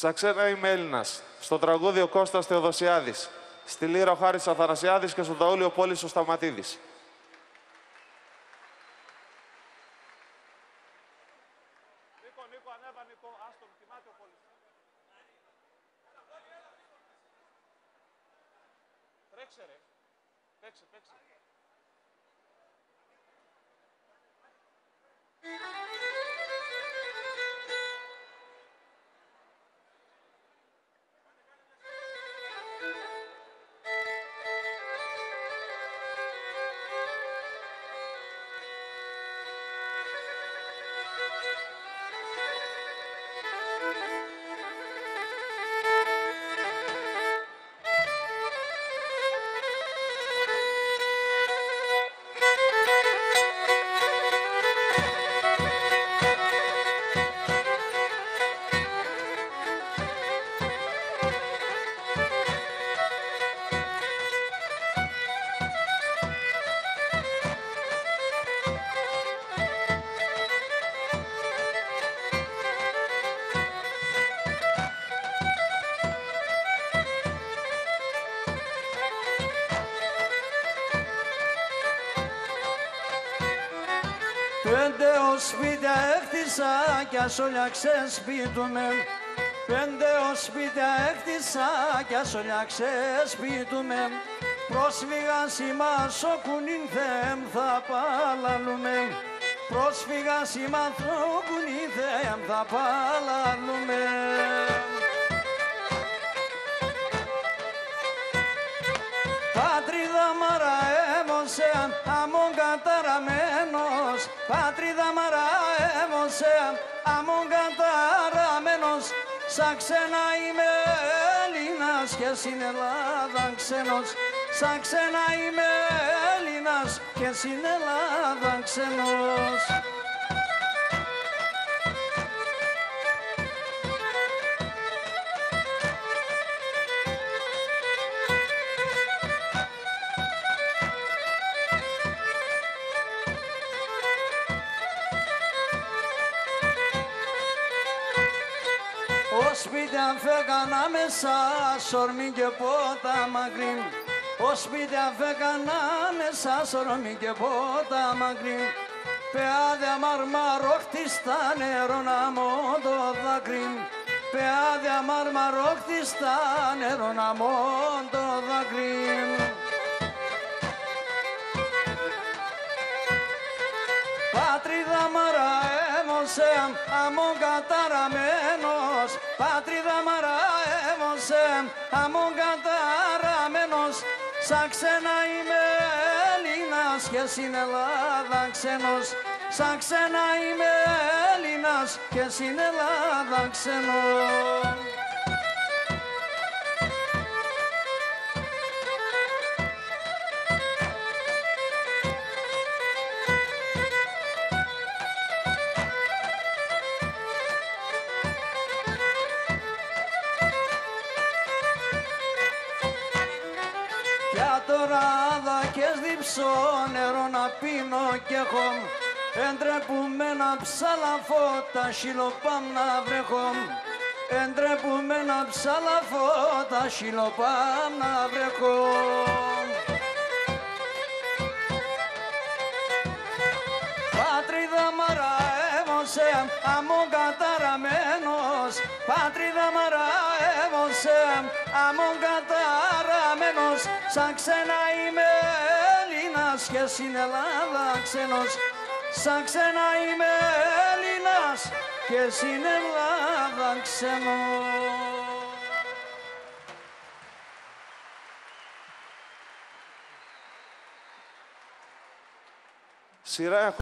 Στα ξένα είμαι Έλληνας. Στο τραγούδι ο Κώστας Θεοδοσιάδης. Στη λύρα ο Χάρης Αθανασιάδης και στο ταούλι ο Πόλης ο Σταματίδης. Νίκο, ανέβα, Νίκο. Άστον, κοιμάται ο Πόλης. Τρέξε, ρε. Παίξε. Πέντε οσπίτια έκτισα κι ας όλα ξεσπίτουμε. Πέντε οσπίτια έκτισα κι ας όλα ξεσπίτουμε. Πρόσφυγα σημάς ο κουνήθεμ θα παλαλούμε. Πρόσφυγα σημάς ο κουνήθεμ θα παλαλούμε. Πατρίδα μαρα έμωσεαν αμον καταραμένος. Πατρίδα μαρα έμωσεαν αμον καταραμένος. Σαν ξένα είμαι Έλληνας και στην Ελλάδα ξένος. Σαν ξένα είμαι Έλληνας και στην Ελλάδα ξένος. Σπίτια φέγανα μέσα, σορμί και πότα μακρύ. Ο σπίτια φέγανα μέσα, σορμί και πότα μακρύ. Πεάδια μαρμαρόχτη στα νερό να μόν το δάκρυ. Πεάδια μαρμαρόχτη στα νερό να μόν το δάκρυ. Πατρίδα μαρα έμωσεαν αμον καταραμένος. Πατρίδα μαρα έμωσεαν αμον καταραμένος. Σαν ξένα είμαι Έλληνας και στην Ελλάδα ξένος. Σαν ξένα είμαι Έλληνας και στην Ελλάδα ξένος. Τώρα δάκες διψώ νερό να πίνω κι έχω. Εντρέπουμε να ψαλαφώ τα σιλοπάμ να βρέχω. Εντρέπουμε να ψαλαφώ τα σιλοπάμ να βρέχω. Πατρίδα μαρα έμωσεαν αμον καταραμένος. Πατρίδα μαρα έμωσεαν αμον καταραμένος. Σαν ξένα είμαι Έλληνας και στην Ελλάδα ξένος. Σαν ξένα είμαι Έλληνας και στην Ελλάδα ξένος. Σειρά